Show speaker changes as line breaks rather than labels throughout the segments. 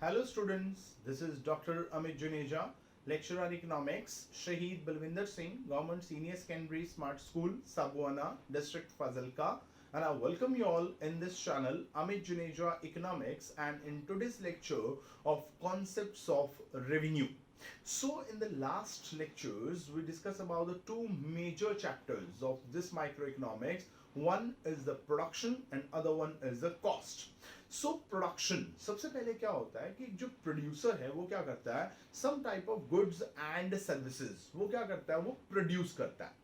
Hello students, this is Dr. Amit Juneja, lecturer in economics, Shahid Balwinder Singh, Government Senior Secondary Smart School, Sabuana, District Fazilka, and I welcome you all in this channel, Amit Juneja Economics, and in today's lecture of concepts of revenue. So in the last lectures, we discussed about the two major chapters of this microeconomics. One is the production and other one is the cost. So production सबसे पहले क्या होता है कि जो producer है वो क्या करता है some type of goods and services वो क्या करता है वो प्रोड्यूस करता है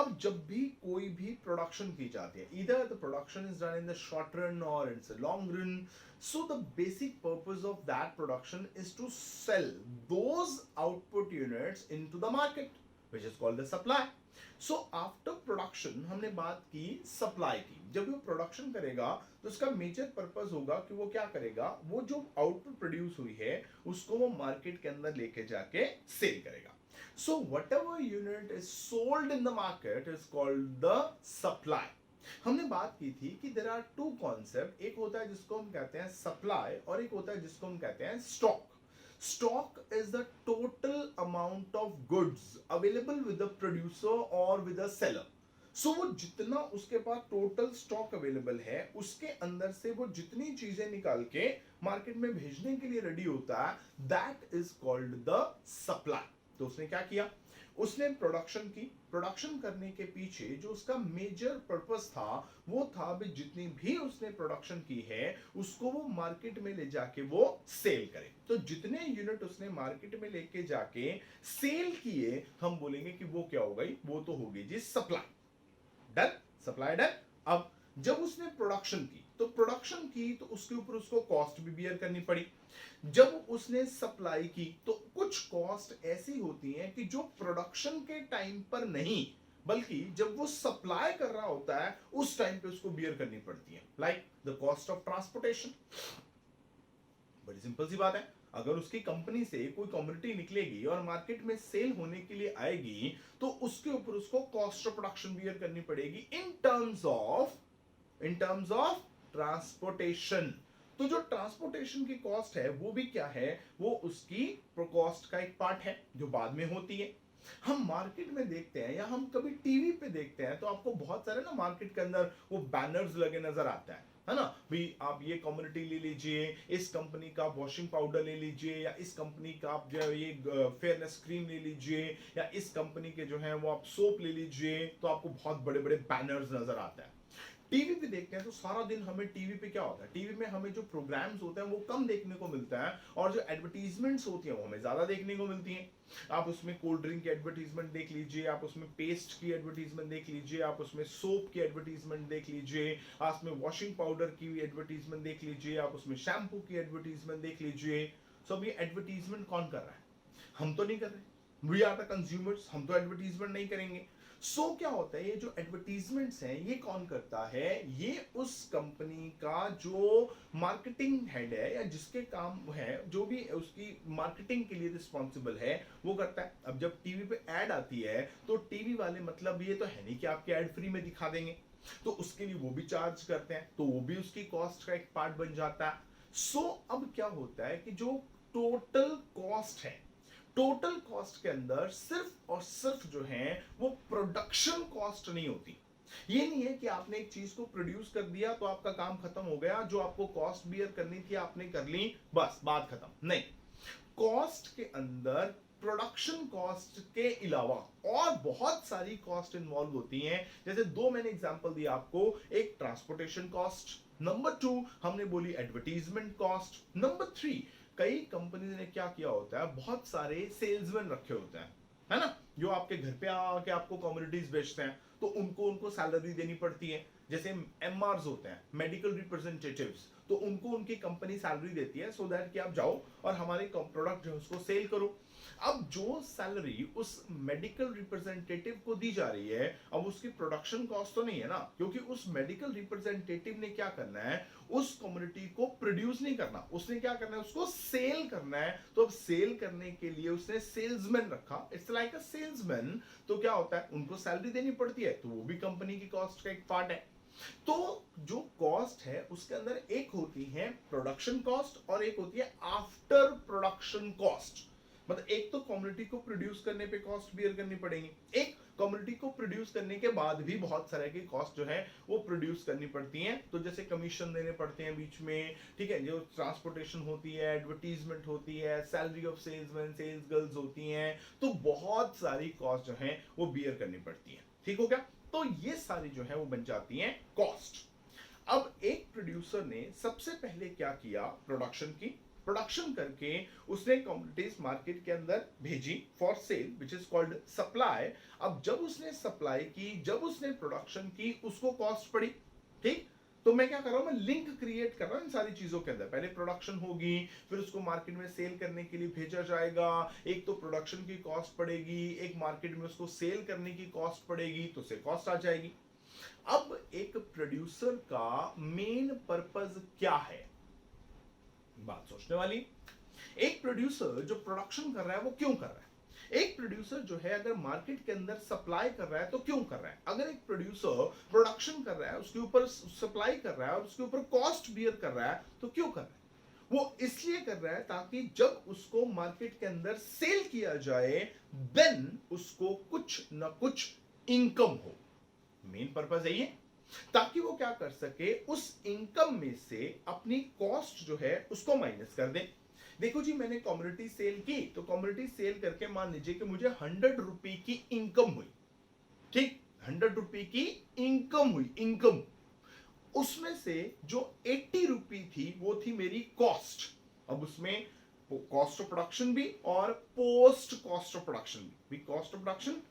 अब जब भी कोई भी प्रोडक्शन की जाती है इधर the production is done in the short run और it's a long run so the basic purpose of that production is to sell those output units into the market which is called the supply. So after production हमने बात की supply की जब वो production करेगा तो उसका मेजर पर्पस होगा कि वो क्या करेगा वो जो आउटपुट प्रोड्यूस हुई है उसको वो मार्केट के अंदर लेके जाके सेल करेगा so what ever unit is sold in the market is called the supply हमने बात की थी कि देयर आर टू कॉन्सेप्ट एक होता है जिसको हम कहते हैं सप्लाई और एक होता है जिसको हम कहते हैं stock Stock is the total amount of goods available with the producer or with the seller. So वो जितना उसके पास टोटल स्टॉक अवेलेबल है उसके अंदर से वो जितनी चीजें निकाल के मार्केट में भेजने के लिए रेडी होता है that is called the supply तो उसने क्या किया उसने प्रोडक्शन करने के पीछे जो उसका मेजर पर्पस था वो था भी जितनी भी उसने प्रोडक्शन की है उसको वो मार्केट में ले जाके वो सेल करे तो जितने यूनिट उसने मार्केट में लेके जाके सेल किए हम बोलेंगे कि वो क्या हो गई वो तो हो गई जी सप्लाई डन सप्लाई डन अब जब उसने प्रोडक्शन की तो उसके ऊपर उसको कॉस्ट भी बियर करनी पड़ी जब उसने सप्लाई की तो कुछ कॉस्ट ऐसी होती हैं कि जो प्रोडक्शन के टाइम पर नहीं बल्कि जब वो सप्लाई कर रहा होता है उस टाइम पे उसको बियर करनी पड़ती है like the cost of transportation बड़ी सिंपल सी बात है अगर उसकी कंपनी से कोई कमोडिटी निकलेगी और मार्केट में सेल होने के लिए आएगी तो उसके ऊपर उसको कॉस्ट ऑफ प्रोडक्शन बियर करनी पड़ेगी इन टर्म्स ऑफ ट्रांसपोर्टेशन तो जो ट्रांसपोर्टेशन की कॉस्ट है वो भी क्या है वो उसकी कॉस्ट का एक पार्ट है जो बाद में होती है हम मार्केट में देखते हैं या हम कभी टीवी पे देखते हैं तो आपको बहुत सारे ना मार्केट के अंदर वो बैनर्स लगे नजर आता है ना भाई आप ये कम्युनिटी ले लीजिए इस कंपनी का वॉशिंग पाउडर ले लीजिए या इस कंपनी का आप जो है ये फेयरनेस क्रीम ले लीजिए या इस कंपनी के जो है वो आप सोप ले लीजिए तो आपको बहुत बड़े बड़े बैनर्स नजर आता है टीवी पे देखते हैं तो सारा दिन हमें टीवी पे क्या होता है टीवी में हमें जो प्रोग्राम्स होते हैं वो कम देखने को मिलता है और जो एडवर्टीजमेंट्स होती हैं वो हमें ज्यादा देखने को मिलती हैं आप उसमें कोल्ड ड्रिंक की एडवर्टीजमेंट देख लीजिए आप उसमें पेस्ट की एडवर्टीजमेंट देख लीजिए आप उसमें सोप की एडवर्टीजमेंट देख लीजिए आप उसमें वॉशिंग पाउडर की एडवर्टीजमेंट देख लीजिए आप उसमें शैम्पू की एडवर्टीजमेंट देख लीजिए सब ये एडवर्टीजमेंट कौन कर रहा है हम तो नहीं कर रहे वी आर द कंज्यूमर्स हम तो एडवर्टीजमेंट नहीं करेंगे सो क्या होता है ये जो एडवर्टीजमेंट्स हैं ये कौन करता है ये उस कंपनी का जो मार्केटिंग हेड है या जिसके काम है जो भी उसकी मार्केटिंग के लिए रिस्पॉन्सिबल है वो करता है अब जब टीवी पे ऐड आती है तो टीवी वाले मतलब ये तो है नहीं कि आपके ऐड फ्री में दिखा देंगे तो उसके लिए वो भी चार्ज करते हैं तो वो भी उसकी कॉस्ट का एक पार्ट बन जाता है सो अब क्या होता है कि जो टोटल कॉस्ट है टोटल कॉस्ट के अंदर सिर्फ और सिर्फ जो है वो प्रोडक्शन कॉस्ट नहीं होती ये नहीं है कि आपने एक चीज को प्रोड्यूस कर दिया तो आपका काम खत्म हो गया जो आपको कॉस्ट बियर करनी थी आपने कर ली बस बात खत्म नहीं कॉस्ट के अंदर प्रोडक्शन कॉस्ट के अलावा और बहुत सारी कॉस्ट इन्वॉल्व होती हैं जैसे दो मैंने एग्जांपल दिया आपको एक ट्रांसपोर्टेशन कॉस्ट नंबर 2 हमने बोली एडवर्टीजमेंट कॉस्ट नंबर 3 कई कंपनी ने क्या किया होता है बहुत सारे सेल्समैन रखे होते हैं है ना जो आपके घर पे आके आपको कम्युनिटीज बेचते हैं तो उनको सैलरी देनी पड़ती है जैसे एमआरस होते हैं मेडिकल रिप्रेजेंटेटिव्स तो उनको उनकी कंपनी सैलरी देती है सो दैट कि आप जाओ और हमारे प्रोडक्ट जो है उसको सेल करो अब जो सैलरी उस मेडिकल रिप्रेजेंटेटिव को दी जा रही है अब उसकी प्रोडक्शन कॉस्ट तो नहीं है ना क्योंकि उस मेडिकल रिप्रेजेंटेटिव ने क्या करना है उस कम्युनिटी को प्रोड्यूस नहीं करना उसने क्या करना है उसको सेल करना है तो अब सेल करने के लिए उसने सेल्समैन रखा इट्स लाइक अ सेल्समैन तो क्या होता है उनको सैलरी देनी पड़ती है तो वो भी कंपनी की कॉस्ट का एक पार्ट है तो जो कॉस्ट है उसके अंदर एक होती है प्रोडक्शन कॉस्ट और एक होती है आफ्टर प्रोडक्शन कॉस्ट। मतलब एक तो कमोडिटी को प्रोड्यूस करने पे कॉस्ट बियर करनी पड़ेगी, एक कमोडिटी को प्रोड्यूस करने के बाद भी बहुत सारे की कॉस्ट जो है वो प्रोड्यूस करनी पड़ती हैं। तो जैसे कमीशन देने पड़ते हैं बीच में, ठीक है, जो ट्रांसपोर्टेशन होती है, एडवर्टीजमेंट होती है, salary of salesman, sales girls होती हैं, तो बहुत सारी कॉस्ट जो है वो बियर करनी पड़ती है। ठीक हो गया? तो ये सारी जो है वो बन जाती हैं कॉस्ट। अब एक प्रोड्यूसर ने सबसे पहले क्या किया, प्रोडक्शन करके उसने कमोडिटीज मार्केट के अंदर भेजी for sale which is called supply. अब जब उसने सप्लाई की, जब उसने प्रोडक्शन की, उसको कॉस्ट पड़ी। ठीक, तो मैं क्या कर रहा हूं, मैं लिंक क्रिएट कर रहा हूं इन सारी चीजों के अंदर। पहले प्रोडक्शन होगी, फिर उसको मार्केट में सेल करने के लिए भेजा जाएगा। एक तो प्रोडक्शन की कॉस्ट पड़ेगी, एक मार्केट में उसको सेल करने की कॉस्ट पड़ेगी, तो से कॉस्ट आ जाएगी। अब एक प्रोड्यूसर का मेन पर्पस क्या है, बात सोचने वाली। एक प्रोड्यूसर जो प्रोडक्शन कर रहा है वो क्यों कर रहा है? एक प्रोड्यूसर जो है अगर मार्केट के अंदर सप्लाई कर रहा है तो क्यों कर रहा है? अगर एक प्रोड्यूसर प्रोडक्शन कर रहा है, उसके ऊपर सप्लाई कर रहा है और उसके ऊपर कॉस्ट बियर कर रहा है, तो क्यों कर रहा है? वो इसलिए कर रहा है ताकि जब उसको मार्केट के अंदर सेल किया जाए देन उसको कुछ ना कुछ इनकम हो। मेन पर्पस है ये, ताकि वो क्या कर सके, उस इनकम में से अपनी कॉस्ट जो है उसको माइनस कर दे। देखो जी, मैंने कमोडिटी सेल की, तो कमोडिटी सेल करके मान लीजिए कि मुझे 100 रुपए की इनकम हुई। ठीक, 100 रुपए की इनकम हुई, इनकम। उसमें से जो 80 रुपए थी वो थी मेरी कॉस्ट। अब उसमें कॉस्ट ऑफ प्रोडक्शन भी और पोस्ट कॉस्ट ऑफ प्रोडक्शन भी cost of production,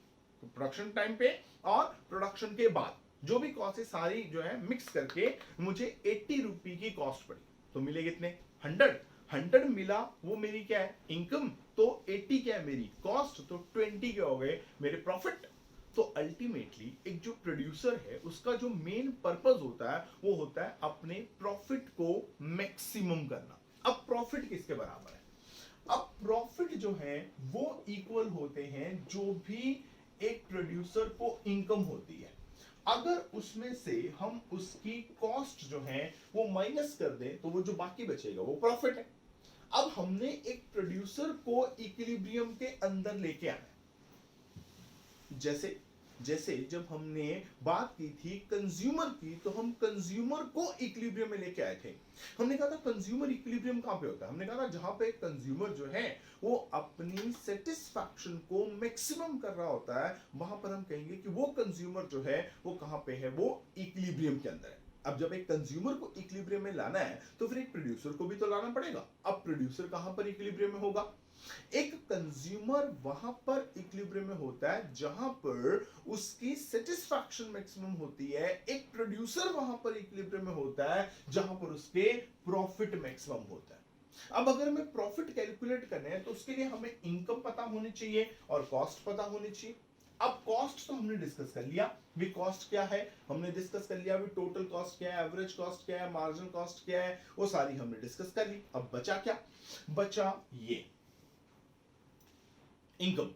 production time पे और प्रोडक्शन के बाद जो भी कॉस्ट है सारी जो है मिक्स करके मुझे 80 रुपए की कॉस्ट पड़ी। तो मिले कितने? 100 मिला, वो मेरी क्या है, इनकम। तो 80 क्या है मेरी कॉस्ट, तो 20 क्या हो गए मेरे प्रॉफिट। तो अल्टीमेटली एक जो प्रोड्यूसर है उसका जो मेन पर्पस होता है वो होता है अपने प्रॉफिट को मैक्सिमम करना। अब प्रॉफिट किसके बराबर है? अब प्रॉफिट जो है वो इक्वल होते हैं जो भी एक प्रोड्यूसर को इनकम होती है। अगर उसमें से हम उसकी कॉस्ट जो है वो माइनस कर दें तो वो जो बाकी बचेगा वो प्रॉफिट है। अब हमने एक प्रोड्यूसर को इक्विलिब्रियम के अंदर लेके आना है। जैसे जैसे जब हमने बात की थी कंज्यूमर की, तो हम कंज्यूमर को इक्विलिब्रियम में लेके आए थे। हमने कहा था कंज्यूमर इक्विलिब्रियम कहां पे होता है? हमने कहा था जहां पे कंज्यूमर जो है वो अपनी सेटिस्फैक्शन को मैक्सिमम कर रहा होता है, वहां पर हम कहेंगे कि वो कंज्यूमर जो है वो कहां पे है, वो इक्विलिब्रियम के अंदर है। अब जब एक कंज्यूमर को इक्विलिब्रियम में लाना है तो फिर एक प्रोड्यूसर को भी तो लाना पड़ेगा। अब प्रोड्यूसर कहां पर इक्विलिब्रियम में होगा? एक कंज्यूमर वहां पर इक्विलिब्रियम में होता है जहां पर उसकी सेटिस्फैक्शन मैक्सिमम होती है। एक प्रोड्यूसर वहां पर इक्विलिब्रियम में होता है जहां पर उसके प्रॉफिट मैक्सिमम होता है। अब अगर हमें प्रॉफिट कैलकुलेट करना है तो उसके लिए हमें इनकम पता होनी चाहिए और कॉस्ट पता होनी चाहिए। अब कॉस्ट तो हमने डिस्कस कर लिया, भी कॉस्ट क्या है हमने डिस्कस कर लिया, भी टोटल कॉस्ट क्या है, एवरेज कॉस्ट क्या है, मार्जिनल कॉस्ट क्या है, वो सारी हमने डिस्कस कर ली। अब बचा क्या? बचा ये इनकम।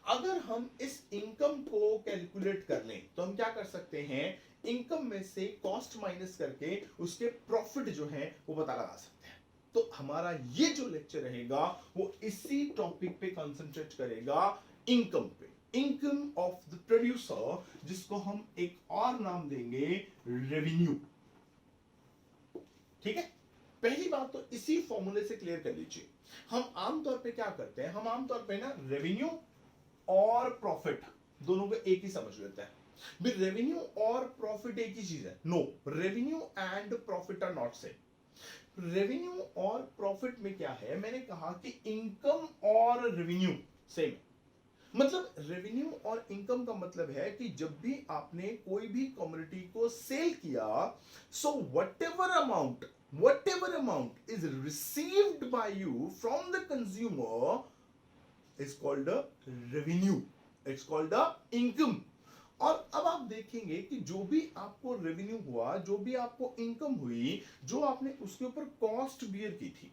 अगर हम इस इनकम को कैलकुलेट कर लें तो हम क्या कर सकते हैं, इनकम में से कॉस्ट माइनस करके उसके प्रॉफिट जो है वो पता लगा सकते हैं। तो हमारा ये जो लेक्चर रहेगा वो इसी टॉपिक पे कंसंट्रेट करेगा, इनकम पे, इनकम ऑफ द प्रोड्यूसर, जिसको हम एक और नाम देंगे रेवेन्यू। ठीक है, पहली बात तो इसी फॉर्मूले से क्लियर कर लीजिए। हम आमतौर पे क्या करते हैं, हम आमतौर पे ना रेवेन्यू और प्रॉफिट दोनों को एक ही समझ लेते हैं। भी रेवेन्यू और प्रॉफिट एक ही चीज है? No, revenue and profit are not same. Revenue और प्रॉफिट में क्या है, मैंने कहा कि इनकम और रेवेन्यू सेम है। मतलब रेवेन्यू और इनकम का मतलब है कि जब भी आपने कोई भी कमोडिटी को सेल किया, सो whatever amount is received by you from the consumer is called a revenue, it's called a income। और अब आप देखेंगे कि जो भी आपको रेवेन्यू हुआ, जो भी आपको इनकम हुई, जो आपने उसके ऊपर कॉस्ट बियर की थी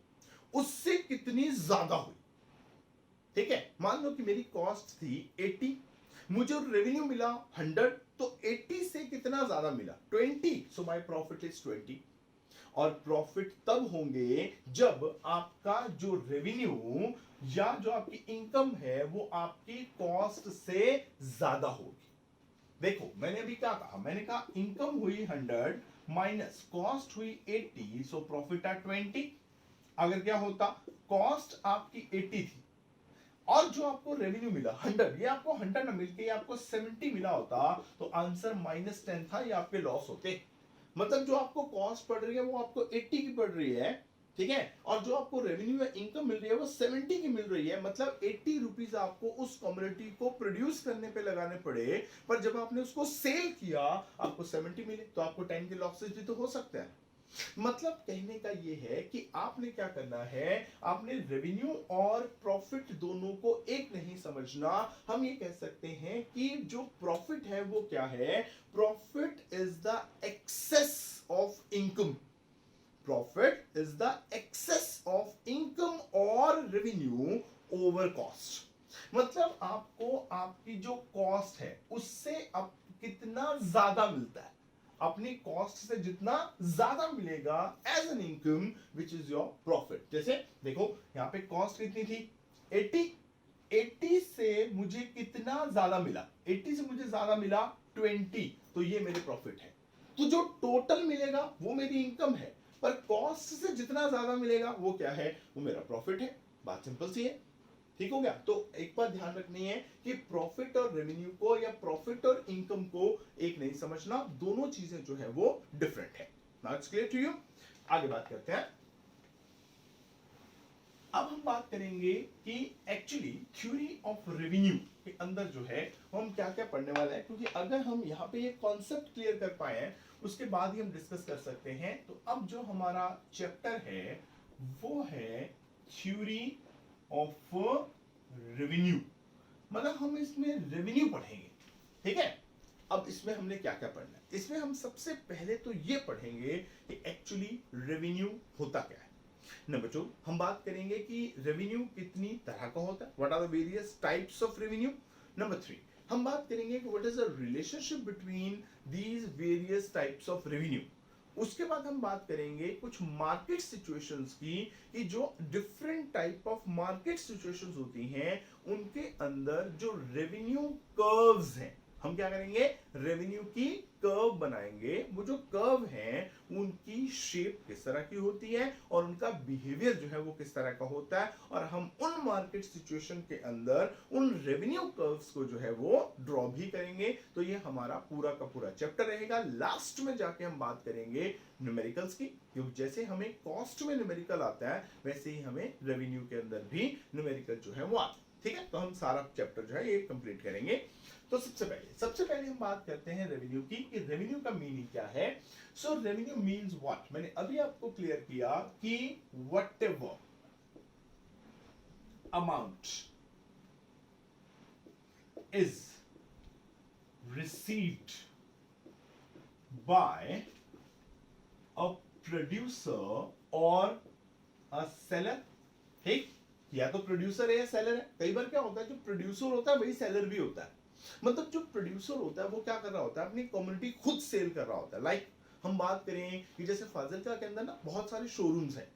उससे कितनी ज्यादा हुई। ठीक है, मान लो कि मेरी कॉस्ट थी 80, मुझे रेवेन्यू मिला 100, तो 80 से कितना ज्यादा मिला 20, सो माय प्रॉफिट इज 20। और प्रॉफिट तब होंगे जब आपका जो रेवेन्यू या जो आपकी इनकम है वो आपकी कॉस्ट से ज्यादा होगी। देखो मैंने अभी क्या कहा, मैंने कहा इनकम हुई 100 माइनस कॉस्ट हुई 80, सो प्रॉफिट है 20। अगर क्या होता, कॉस्ट आपकी 80 थी और जो आपको रेवेन्यू मिला 100, ये आपको 100 ना मिलके आपको 70 मिला होता, तो आंसर -10 था, ये आपके लॉस होते। मतलब जो आपको कॉस्ट पड़ रही है वो आपको 80 की पड़ रही है, ठीक है, और जो आपको रेवेन्यू या इनकम मिल रही है वो 70 की मिल रही है। मतलब 80 रुपीज आपको उस कमोडिटी को प्रोड्यूस करने पे लगाने पड़े, पर जब आपने उसको सेल किया आपको 70 मिले, तो आपको 10 के लॉसेस भी तो हो सकते हैं। मतलब कहने का ये है कि आपने क्या करना है, आपने रेवेन्यू और प्रॉफिट दोनों को एक नहीं समझना। हम ये कह सकते हैं कि जो प्रॉफिट है वो क्या है, profit is the excess of income. Profit is the excess of income और रेवेन्यू ओवर कॉस्ट। मतलब आपको आपकी जो कॉस्ट है उससे अब कितना ज्यादा मिलता है, अपनी कॉस्ट से जितना ज्यादा मिलेगा as an income which is your profit. जैसे देखो यहां पे कॉस्ट कितनी थी 80, 80 से मुझे कितना ज्यादा मिला, 80 से मुझे ज्यादा मिला 20, तो ये मेरे प्रॉफिट है। तो जो टोटल मिलेगा वो मेरी इनकम है, पर कॉस्ट से जितना ज्यादा मिलेगा वो क्या है, वो मेरा प्रॉफिट है। बात सिंपल सी है, ठीक हो गया। तो एक बात ध्यान रखनी है कि प्रॉफिट और रेवेन्यू को या प्रॉफिट और इनकम को एक नहीं समझना, दोनों चीजें जो है वो डिफरेंट है। Now it's clear to you. आगे बात करते हैं। अब हम बात करेंगे कि एक्चुअली थ्योरी ऑफ रेवेन्यू के अंदर जो है हम क्या क्या पढ़ने वाले हैं, क्योंकि अगर हम यहाँ पे ये कॉन्सेप्ट क्लियर कर पाए उसके बाद ही हम डिस्कस कर सकते हैं। तो अब जो हमारा चैप्टर है वो है थ्योरी ऑफ रेवेन्यू, मतलब हम इसमें रेवेन्यू पढ़ेंगे, ठीक है। अब इसमें हमने क्या क्या पढ़ना है, इसमें हम सबसे पहले तो ये पढ़ेंगे कि एक्चुअली रेवेन्यू होता क्या है। नंबर 2 हम बात करेंगे कि रेवेन्यू कितनी तरह का होता है, what are the various types of revenue. Number 3 हम बात करेंगे कि what is the relationship between these various types of revenue. उसके बाद हम बात करेंगे कुछ मार्केट सिचुएशंस की, कि जो different type of market situations होती हैं उनके अंदर जो रेवेन्यू कर्व्स हैं, हम क्या करेंगे, रेवेन्यू की कर्व बनाएंगे। वो जो कर्व है उनकी शेप किस तरह की होती है और उनका बिहेवियर जो है वो किस तरह का होता है, और हम उन मार्केट सिचुएशन के अंदर उन रेवेन्यू कर्व्स को जो है वो ड्रॉ भी करेंगे। तो ये हमारा पूरा का पूरा चैप्टर रहेगा। लास्ट में जाके हम बात करेंगे न्यूमेरिकल्स की, क्योंकि जैसे हमें कॉस्ट में न्यूमेरिकल आता है वैसे ही हमें रेवेन्यू के अंदर भी न्यूमेरिकल जो है वो आता है, ठीक है। तो हम सारा चैप्टर जो है ये कंप्लीट करेंगे। तो सबसे पहले हम बात करते हैं रेवेन्यू की, कि रेवेन्यू का मीनिंग क्या है। सो रेवेन्यू मीन्स व्हाट, मैंने अभी आपको क्लियर किया कि whatever amount is received by a producer और अ सेलर, ठीक, या तो प्रोड्यूसर है या सेलर है। कई बार क्या होता है जो प्रोड्यूसर होता है वही सेलर भी होता है। मतलब जो प्रोड्यूसर होता है वो क्या कर रहा होता है, अपनी कम्युनिटी खुद सेल कर रहा होता है। लाइक हम बात करें कि जैसे फाजिल्का के अंदर ना बहुत सारे शोरूम्स हैं,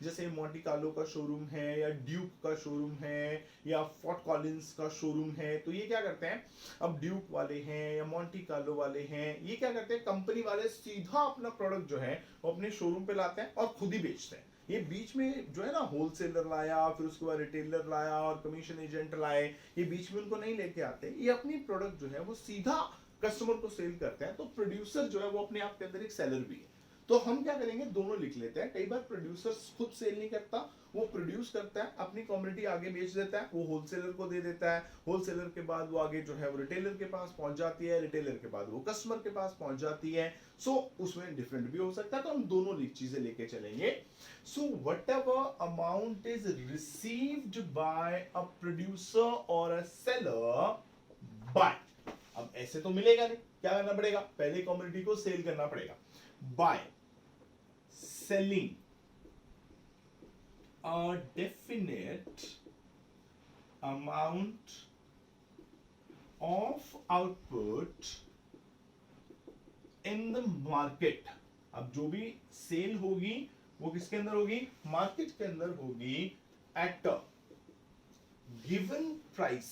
जैसे मोंटी कार्लो का शोरूम है या ड्यूक का शोरूम है या फोर्ट कॉलिंस का शोरूम है। तो ये क्या करते हैं, अब ड्यूक वाले हैं या मोंटी कार्लो वाले हैं, ये क्या करते हैं, कंपनी वाले सीधा अपना प्रोडक्ट जो है वो अपने शोरूम पे लाते हैं और खुद ही बेचते हैं। ये बीच में जो है ना होलसेलर लाया, फिर उसके बाद रिटेलर लाया और कमीशन एजेंट लाए, ये बीच में उनको नहीं लेके आते। ये अपनी प्रोडक्ट जो है वो सीधा कस्टमर को सेल करते हैं। तो प्रोड्यूसर जो है वो अपने आप के अंदर एक सेलर भी है। तो हम क्या करेंगे, दोनों लिख लेते हैं। कई बार प्रोड्यूसर खुद सेल नहीं करता, वो प्रोड्यूस करता है, अपनी कम्युनिटी आगे बेच देता है, वो होलसेलर को दे देता है, होलसेलर के बाद वो आगे जो है वो रिटेलर के पास पहुंच जाती है, रिटेलर के बाद वो कस्टमर के पास पहुंच जाती है। सो उसमें डिफरेंट भी हो सकता है, तो हम दोनों चीजें लेके चलेंगे। सो whatever amount is received by a producer or a seller by, अब ऐसे तो मिलेगा नहीं, क्या करना पड़ेगा, पहले कम्युनिटी को सेल करना पड़ेगा। By selling a definite amount of output in the market. अब जो भी सेल होगी वो किसके अंदर होगी, मार्केट के अंदर होगी, eight a given price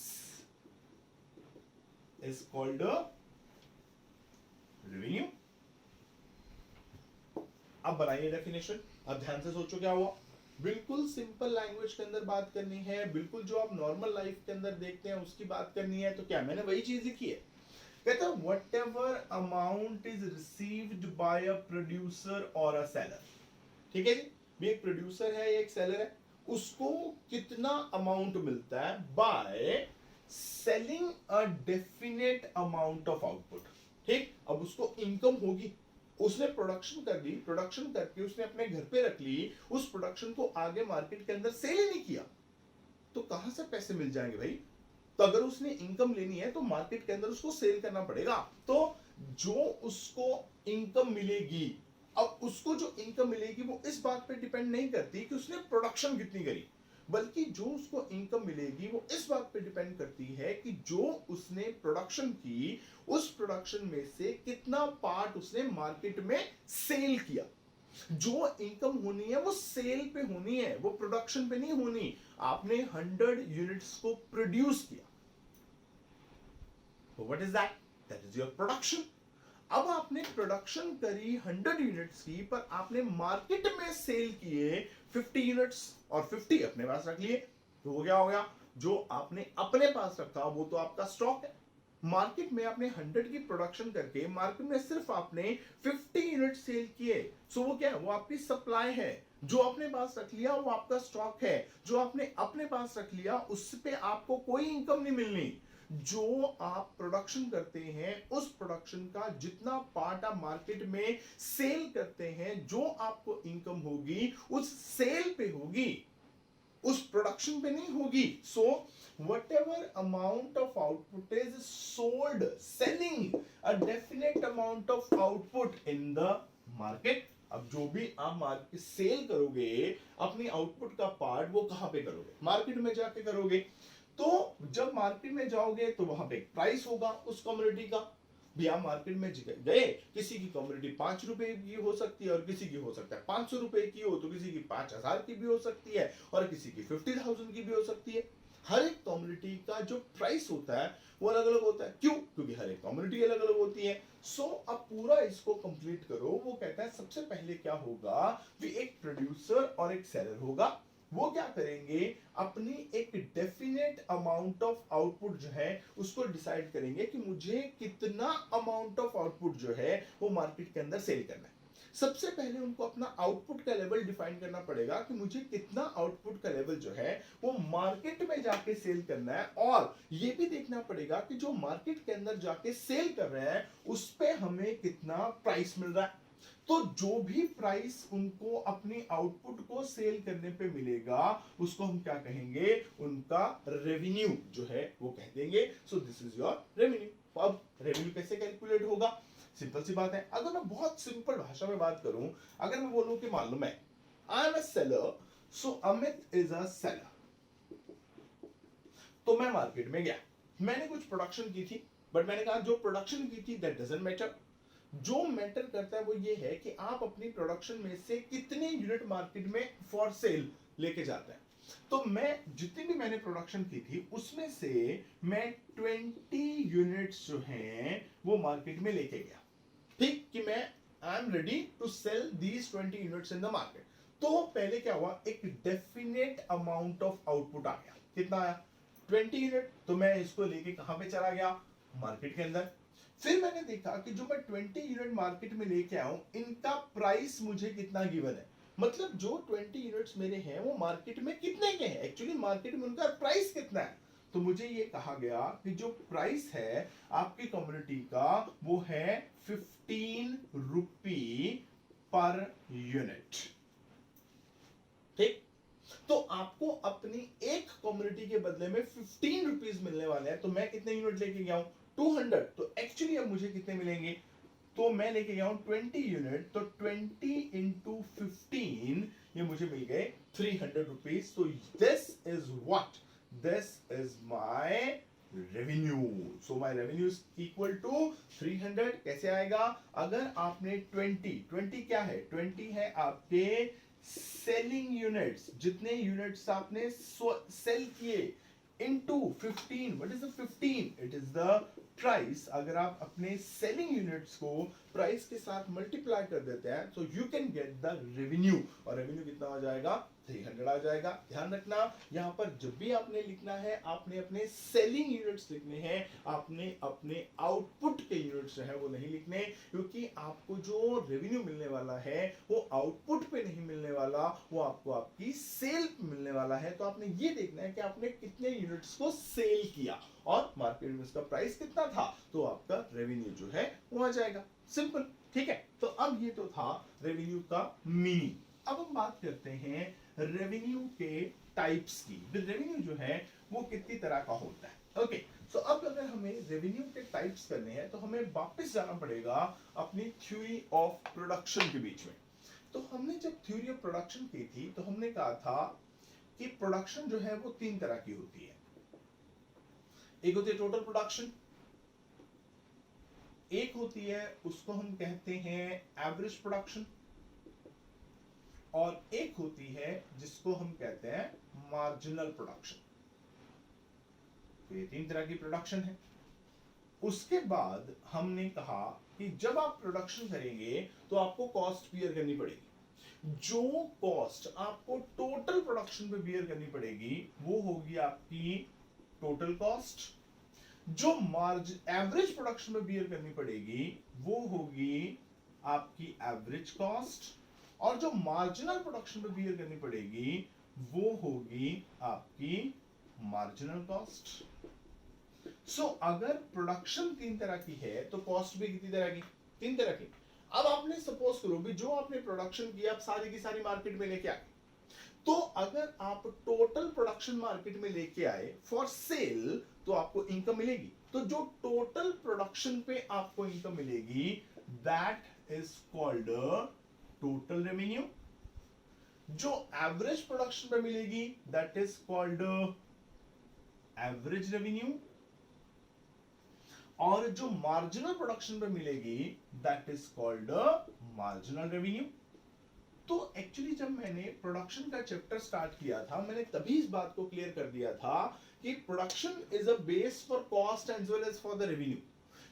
is called revenue. अब बनाइए डेफिनेशन। अब ध्यान से सोचो क्या हुआ। बिल्कुल सिंपल लैंग्वेज के अंदर बात करनी है, बिल्कुल जो आप नॉर्मल लाइफ के अंदर देखते हैं उसकी बात करनी है। तो क्या मैंने वही चीज लिखी है, कहता है what ever amount is received by a producer और अ सेलर। ठीक है जी, भी एक प्रोड्यूसर है एक सेलर है, उसको कितना अमाउंट मिलता है by selling a definite amount of output. ठीक, अब उसको इनकम होगी, उसने प्रोडक्शन कर ली, प्रोडक्शन करके उसने अपने घर पे रख ली, उस प्रोडक्शन को आगे मार्केट के अंदर सेल ही नहीं किया, तो कहां से पैसे मिल जाएंगे भाई। तो अगर उसने इनकम लेनी है तो मार्केट के अंदर उसको सेल करना पड़ेगा। तो जो उसको इनकम मिलेगी, अब उसको जो इनकम मिलेगी वो इस बात पे डिपेंड नहीं करती कि उसने प्रोडक्शन कितनी करी, बल्कि जो उसको इनकम मिलेगी वो इस बात पे डिपेंड करती है कि जो उसने प्रोडक्शन की, उस प्रोडक्शन में से कितना पार्ट उसने मार्केट में सेल किया। जो इनकम होनी है वो सेल पे होनी है, वो प्रोडक्शन पे नहीं होनी। आपने 100 यूनिट्स को प्रोड्यूस किया, what is that, that is your production. अब आपने प्रोडक्शन करी 100 यूनिट्स की, पर आपने मार्केट में सेल किए 50 यूनिट्स और 50 अपने पास रख लिए, तो वो क्या हो गया, जो आपने अपने पास रखा वो तो आपका स्टॉक है। मार्केट में आपने 100 की प्रोडक्शन करके मार्केट में सिर्फ आपने 50 यूनिट सेल किए, सो वो क्या है, वो आपकी सप्लाई है। जो अपने पास रख लिया वो आपका स्टॉक है, जो आपने अपने पास रख लिया उस पे आपको कोई इनकम नहीं मिलनी। जो आप प्रोडक्शन करते हैं उस प्रोडक्शन का जितना पार्ट आप मार्केट में सेल करते हैं, जो आपको इनकम होगी उस सेल पे होगी, उस प्रोडक्शन पे नहीं होगी। सो whatever amount of output is sold, selling a definite amount of output in the market। अब जो भी आप मार्केट सेल करोगे अपनी आउटपुट का पार्ट, वो कहां पे करोगे, मार्केट में जाके करोगे। तो जब मार्केट में जाओगे तो वहां पे एक प्राइस होगा उस कमोडिटी का। भी आप मार्केट में गए, किसी की कमोडिटी 5 रुपए की हो सकती है और किसी की हो सकता है 500 रुपए की हो, तो किसी की 5000 की भी हो सकती है और किसी की 50,000 की भी हो सकती है। हर एक कम्युनिटी का जो प्राइस होता है वो अलग अलग होता है। क्यों, क्योंकि हर एक कम्युनिटी अलग अलग होती है। सो अब पूरा इसको कंप्लीट करो। वो कहता है सबसे पहले क्या होगा, भी एक प्रोड्यूसर और एक सेलर होगा। वो क्या करेंगे, अपनी एक डेफिनेट अमाउंट ऑफ आउटपुट जो है उसको डिसाइड करेंगे कि मुझे कितना अमाउंट ऑफ आउटपुट जो है वो मार्केट के अंदर सेल करना है। सबसे पहले उनको अपना आउटपुट का लेवल डिफाइन करना पड़ेगा कि मुझे कितना आउटपुट का लेवल जो है वो मार्केट में जाके सेल करना है, और ये भी देखना पड़ेगा कि जो मार्केट के अंदर जाके सेल कर रहे हैं उस पे हमें कितना प्राइस मिल रहा है। तो जो भी प्राइस उनको अपनी आउटपुट को सेल करने पे मिलेगा उसको हम क्या कहेंगे, उनका रेवेन्यू जो है वो कह देंगे। सो दिस इज योर रेवेन्यू। अब रेवेन्यू कैसे कैलकुलेट होगा, सिंपल सी बात है। अगर मैं बहुत सिंपल भाषा में बात करूं, अगर मैं बोलूं कि मान लो मैं I am a seller, so Amit is a seller. तो मैं मार्केट में गया, मैंने कुछ प्रोडक्शन की थी, बट मैंने कहा जो प्रोडक्शन की थी दैट डजंट मैटर। जो मैटर करता है वो ये है कि आप अपनी प्रोडक्शन में से कितने यूनिट मार्केट में फॉर सेल लेके जाते हैं। तो मैं जितनी भी मैंने प्रोडक्शन की थी उसमें से मैं 20 यूनिट्स जो हैं वो मार्केट में लेके गया। ठीक, कि मैं I am ready to sell these 20 units in the market. तो पहले क्या हुआ, एक डेफिनेट अमाउंट ऑफ आउटपुट आ गया। कितना आया, 20 यूनिट। तो मैं इसको लेके कहां पे चला गया, मार्केट के अंदर। फिर मैंने देखा कि जो मैं 20 यूनिट मार्केट में लेके आया हूं इनका प्राइस मुझे कितना गिवन है, मतलब जो 20 यूनिट्स मेरे हैं वो मार्केट में कितने के हैं, एक्चुअली मार्केट में उनका प्राइस कितना है। तो मुझे ये कहा गया कि जो प्राइस है आपकी कम्युनिटी का वो है 15 रुपी पर यूनिट। ठीक, तो आपको अपनी एक कम्युनिटी के बदले में 15 रुपीज मिलने वाले हैं। तो मैं कितने यूनिट लेके गया हूं, 200। तो एक्चुअली अब मुझे कितने मिलेंगे, तो मैं लेके गया हूं 20 यूनिट, तो 20 इंटू 15 ये मुझे मिल गए 300 रुपीज। तो this is what, this is my revenue. So my revenue is equal to 300। कैसे आएगा? अगर आपने 20 क्या है? 20 है आपके सेलिंग यूनिट्स, जितने यूनिट्स आपने सेल किए, into 15। What is the 15? It is the price. अगर आप अपने सेलिंग यूनिट्स को प्राइस के साथ मल्टीप्लाई कर देते हैं तो you can get the revenue. और रेवेन्यू कितना आ जाएगा? 300 आ जाएगा। ध्यान रखना, यहाँ पर जब भी आपने लिखना है, आपने अपने सेलिंग यूनिट्स लिखने हैं, आपने अपने आउटपुट के यूनिट्स जो है वो नहीं लिखने, क्योंकि आपको जो रेवेन्यू मिलने वाला है वो आउटपुट पे नहीं मिलने वाला, वो आपको आपकी सेल पे मिलने वाला है। तो आपने ये देखना है कि आपने कितने यूनिट्स को सेल किया और मार्केट में उसका प्राइस कितना था, तो आपका रेवेन्यू जो है वो आ जाएगा। सिंपल, ठीक है। तो अब ये तो था रेवेन्यू का मीनिंग। अब हम बात करते हैं रेवेन्यू के टाइप्स की। रेवेन्यू जो है वो कितनी तरह का होता है। ओके, सो अब अगर हमें रेवेन्यू के टाइप्स करने हैं तो हमें वापस जाना पड़ेगा अपनी थ्योरी ऑफ प्रोडक्शन के बीच में। तो हमने जब थ्योरी ऑफ प्रोडक्शन की थी तो हमने कहा था कि प्रोडक्शन जो है वो 3 तरह की होती है। एक होती है टोटल प्रोडक्शन, एक होती है उसको हम कहते हैं एवरेज प्रोडक्शन, और एक होती है जिसको हम कहते हैं मार्जिनल प्रोडक्शन। तो ये 3 तरह की प्रोडक्शन है। उसके बाद हमने कहा कि जब आप प्रोडक्शन करेंगे तो आपको कॉस्ट बियर करनी पड़ेगी। जो कॉस्ट आपको टोटल प्रोडक्शन पे बियर करनी पड़ेगी वो होगी आपकी टोटल कॉस्ट। जो एवरेज प्रोडक्शन में बियर करनी पड़ेगी वो होगी आपकी एवरेज कॉस्ट, और जो मार्जिनल प्रोडक्शन में बियर करनी पड़ेगी वो होगी आपकी मार्जिनल कॉस्ट। सो अगर प्रोडक्शन 3 तरह की है तो कॉस्ट भी कितनी तरह की? 3 तरह की। अब आपने सपोज करो भी जो आपने प्रोडक्शन किया आप सारी की सारी मार्केट में लेके आए, तो अगर आप टोटल प्रोडक्शन मार्केट में लेके आए फॉर सेल तो आपको इनकम मिलेगी। तो जो टोटल प्रोडक्शन पे आपको इनकम मिलेगी that is called total revenue. जो एवरेज प्रोडक्शन पे मिलेगी that is called average revenue, और जो मार्जिनल प्रोडक्शन पे मिलेगी that is called marginal revenue. तो एक्चुअली जब मैंने प्रोडक्शन का चैप्टर स्टार्ट किया था मैंने तभी इस बात को क्लियर कर दिया था कि production is a base for cost as well as for the revenue.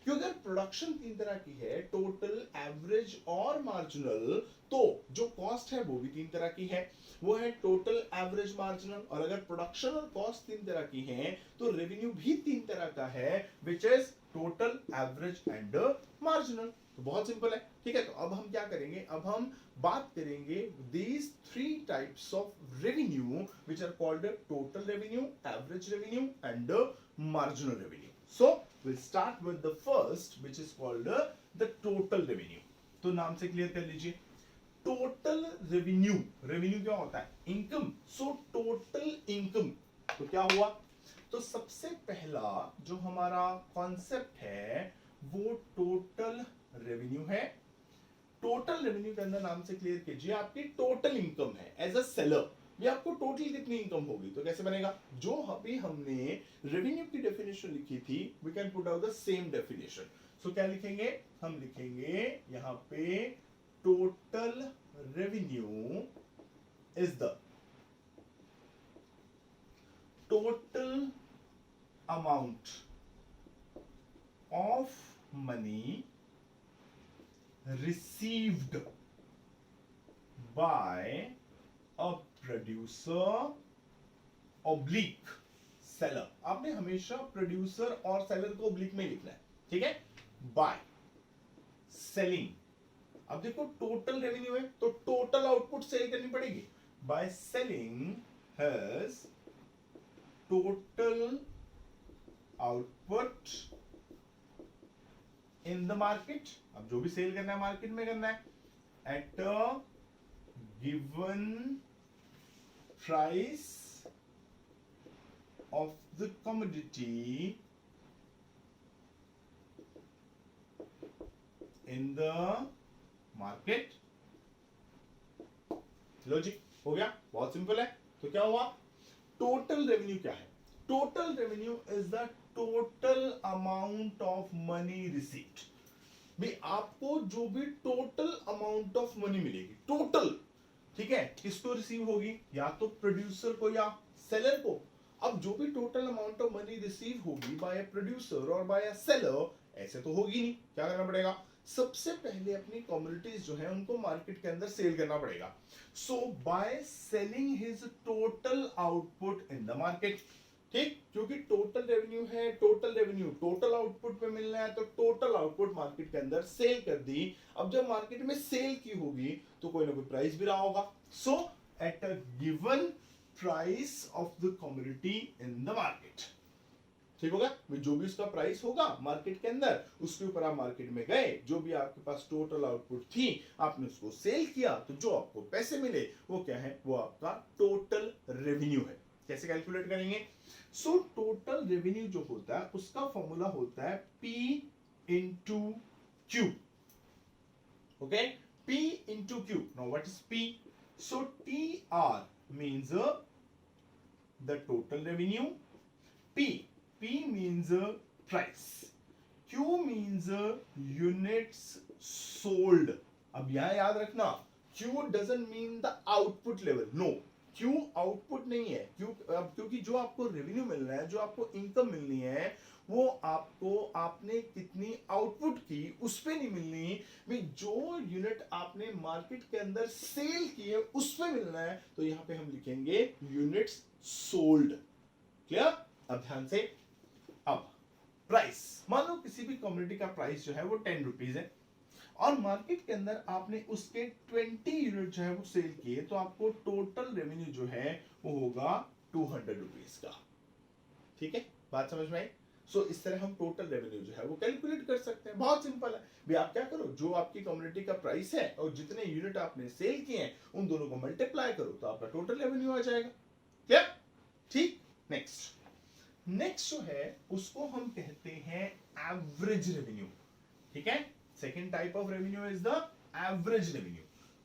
क्योंकि अगर प्रोडक्शन 3 तरह की है, टोटल, एवरेज और मार्जिनल, तो जो कॉस्ट है वो भी 3 तरह की है, वो है टोटल, एवरेज, मार्जिनल। और अगर प्रोडक्शन और कॉस्ट 3 तरह की है तो रेवेन्यू भी 3 तरह का है, which is total, average and marginal. तो बहुत सिंपल है, ठीक है। तो अब हम क्या करेंगे? अब हम बात करेंगे these 3 types of revenue which are called total revenue, average revenue and marginal revenue. So we'll start with the first which is called the total revenue. तो नाम से क्लियर कर लीजिए, टोटल रेवेन्यू। रेवेन्यू क्या होता है? इनकम। सो टोटल इनकम तो क्या हुआ? तो सबसे पहला जो हमारा कॉन्सेप्ट है वो टोटल रेवेन्यू है। टोटल रेवेन्यू के अंदर नाम से क्लियर कीजिए आपकी टोटल इनकम है एज अ सेलर, ये आपको टोटल कितनी इनकम होगी। तो कैसे बनेगा? जो अभी हमने रेवेन्यू की डेफिनेशन लिखी थी we can put out the same definition. So क्या लिखेंगे? हम लिखेंगे यहां पे total revenue is the total amount of money received by a producer oblique seller। आपने हमेशा प्रोड्यूसर और सेलर को oblique में लिखना है, ठीक है। बाय सेलिंग, अब देखो टोटल रेवेन्यू है तो टोटल आउटपुट सेल करनी पड़ेगी। By selling has total output in the market. अब जो भी सेल करना है मार्केट में करना है eight a given price of the commodity in the market. Logic हो गया, बहुत सिंपल है। तो क्या हुआ? टोटल रेवेन्यू क्या है? Total revenue is the total amount of money received. भाई आपको जो भी टोटल अमाउंट ऑफ मनी मिलेगी, टोटल, ठीक है, किसको रिसीव होगी, या तो प्रोड्यूसर को या सेलर को। अब जो भी total amount of money receive होगी बाय अ प्रोड्यूसर और बाय अ सेलर, ऐसे तो होगी नहीं। क्या करना पड़ेगा, सबसे पहले अपनी कमोडिटीज जो है उनको मार्केट के अंदर सेल करना पड़ेगा। So by selling his total output in the market, ठीक, क्योंकि टोटल रेवेन्यू है, टोटल रेवेन्यू टोटल आउटपुट पे मिलना है, तो टोटल आउटपुट मार्केट के अंदर सेल कर दी। अब जब मार्केट में सेल की होगी तो कोई ना कोई प्राइस भी रहा होगा। So at a given price of the commodity in the market, ठीक होगा, जो भी उसका प्राइस होगा मार्केट के अंदर, उसके ऊपर आप मार्केट में गए, जो भी आपके पास टोटल आउटपुट थी आपने उसको सेल किया, तो जो आपको पैसे मिले वो क्या है, वो आपका टोटल रेवेन्यू है। कैसे कैलकुलेट करेंगे, सो टोटल रेवेन्यू जो होता है उसका फॉर्मूला होता है P into Q, okay, P into Q। Now what is P, so TR means the total revenue, P means price, Q means units sold। अब यहां याद रखना, Q doesn't mean the output level, no, Q output नहीं है, क्योंकि जो आपको revenue मिल रहा है, जो आपको इनकम मिलनी है, वो आपको आपने कितनी आउटपुट की उस पे नहीं मिलनी, भाई जो यूनिट आपने मार्केट के अंदर सेल की है उस पे मिलना है। तो यहां पे हम लिखेंगे यूनिट्स सोल्ड। क्लियर, अब ध्यान से, अब प्राइस, मान लो किसी भी कमोडिटी का प्राइस जो है वो 10 रुपीज है और मार्केट के अंदर आपने उसके 20 यूनिट जो है वो सेल किए, तो आपको टोटल रेवेन्यू जो है वो होगा 200 रुपीज का। ठीक है, बात समझ में आई। सो इस तरह हम टोटल रेवेन्यू जो है वो कैलकुलेट कर सकते हैं, बहुत सिंपल है भी। आप क्या करो, जो आपकी कम्युनिटी का प्राइस है और जितने यूनिट आपने सेल किए हैं उन दोनों को मल्टीप्लाई करो तो आपका टोटल रेवेन्यू आ जाएगा। क्या, ठीक। नेक्स्ट जो है उसको हम कहते हैं एवरेज रेवेन्यू। ठीक है, second type of revenue is the average revenue.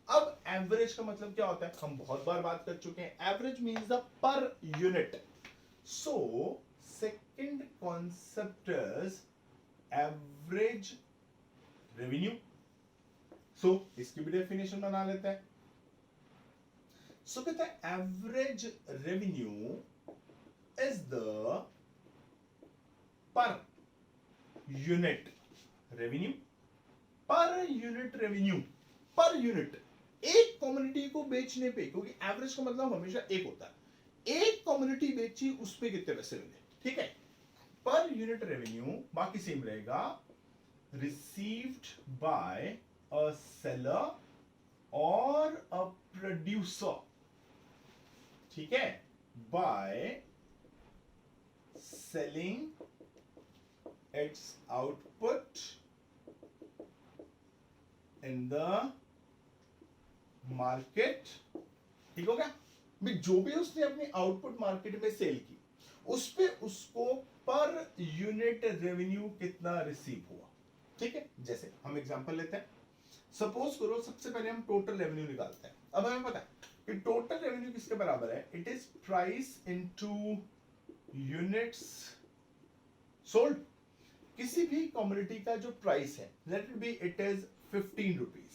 अब एवरेज का मतलब क्या होता है, हम बहुत बार बात कर चुके हैं। Average means the per unit. So second concept is average revenue. So इसकी भी डेफिनेशन बना लेते हैं। सो कहते हैं average revenue is the per unit revenue. Per unit revenue, per unit, एक कम्युनिटी को बेचने पे, क्योंकि एवरेज का मतलब हमेशा एक होता है, एक कम्युनिटी बेची उस पे कितने पैसे मिले। ठीक है, पर यूनिट रेवेन्यू बाकी सेम रहेगा, रिसीव्ड बाय अ सेलर और अ प्रोड्यूसर। ठीक है, by selling it's output in the market. ठीक हो गया, जो भी उसने अपनी आउटपुट मार्केट में सेल की उस पे उसको पर यूनिट रेवेन्यू कितना रिसीव हुआ। ठीक है, जैसे हम एग्जांपल लेते हैं, सपोज करो सबसे पहले हम टोटल रेवेन्यू निकालते हैं। अब हमें पता है कि टोटल रेवेन्यू किसके बराबर है, it is price into units sold. किसी भी कमोडिटी का जो प्राइस है, let it be it is 15 rupees,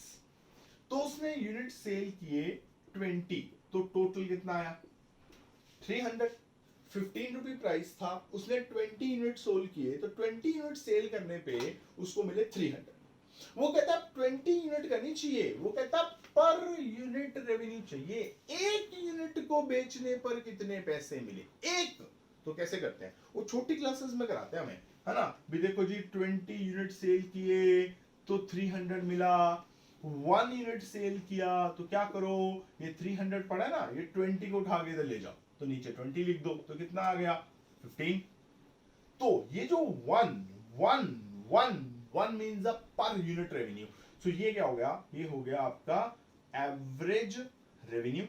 तो उसने यूनिट सेल किए 20, तो टोटल कितना आया 300। 15 रुपी प्राइस था, उसने 20 यूनिट सोल्ड किए, तो 20 यूनिट सेल करने पे उसको मिले 300। वो कहता 20 यूनिट का नहीं चाहिए, वो कहता पर यूनिट रेवेन्यू चाहिए, एक यूनिट को बेचने पर कितने पैसे मिले, एक। तो कैसे करते हैं, वो छोटी क्लासेस में कराते हैं हमें, है ना। भी देखो जी 20 यूनिट सेल किए तो 300 मिला, 1 यूनिट सेल किया तो क्या करो, ये 300 पड़ा ना, ये 20 को उठा के इधर ले जाओ, तो नीचे 20 लिख दो, तो कितना आ गया 15। तो ये जो 1 मींस अ पर यूनिट रेवेन्यू। सो ये क्या हो गया, ये हो गया आपका एवरेज रेवेन्यू।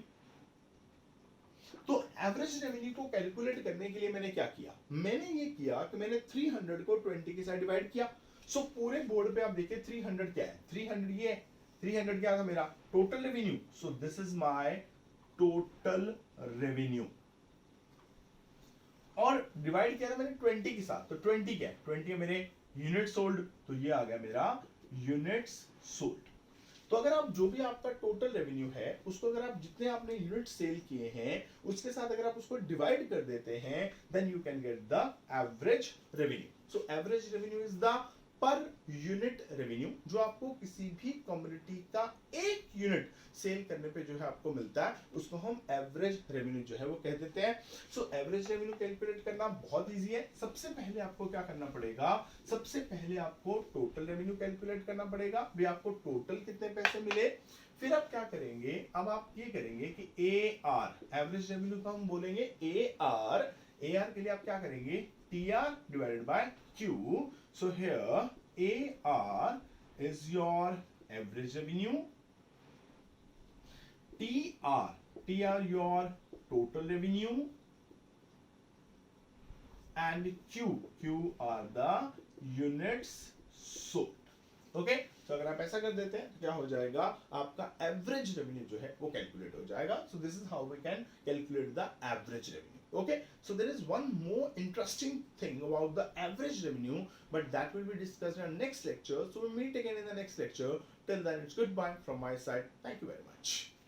तो एवरेज रेवेन्यू को कैलकुलेट करने के लिए मैंने क्या किया, मैंने ये किया कि मैंने 300 को 20 के साथ डिवाइड किया। सो पूरे बोर्ड पे आप देखिए 300 क्या है, 300 ये है, 300 क्या था मेरा total revenue. So this is my total revenue. और डिवाइड किया था मैंने 20 के साथ, तो 20 क्या है, 20 है मेरे यूनिट सोल्ड, तो ये आ गया मेरा यूनिट्स सोल्ड। तो अगर आप जो भी आपका टोटल रेवेन्यू है उसको अगर आप जितने आपने यूनिट सेल किए हैं उसके साथ अगर आप उसको डिवाइड कर देते हैं, then you can get the average revenue. So average revenue is the per unit revenue, जो आपको किसी भी कम्युनिटी का एक यूनिट सेल करने पे जो है आपको मिलता है, उसको हम एवरेज रेवेन्यू जो है वो कह देते हैं। सो एवरेज रेवेन्यू कैलकुलेट करना बहुत इजी है। सबसे पहले आपको क्या करना पड़ेगा, सबसे पहले आपको टोटल रेवेन्यू कैलकुलेट करना पड़ेगा, भी आपको टोटल कितने पैसे मिले। फिर आप क्या करेंगे, अब आप ये करेंगे कि ए आर, एवरेज रेवेन्यू को हम बोलेंगे ए आर, ए आर के लिए आप क्या करेंगे, T R divided by Q. So here AR is your average revenue, TR your total revenue, and Q are the units sold. Okay, तो अगर आप ऐसा कर देते हैं तो क्या हो जाएगा, आपका एवरेज रेवेन्यू जो है वो कैलकुलेट हो जाएगा। So this is how we can calculate the average revenue. Okay, so there is one more interesting thing about the average revenue, but that will be discussed in our next lecture. So we'll meet again in the next lecture. Till then, it's goodbye from my side. Thank you very much.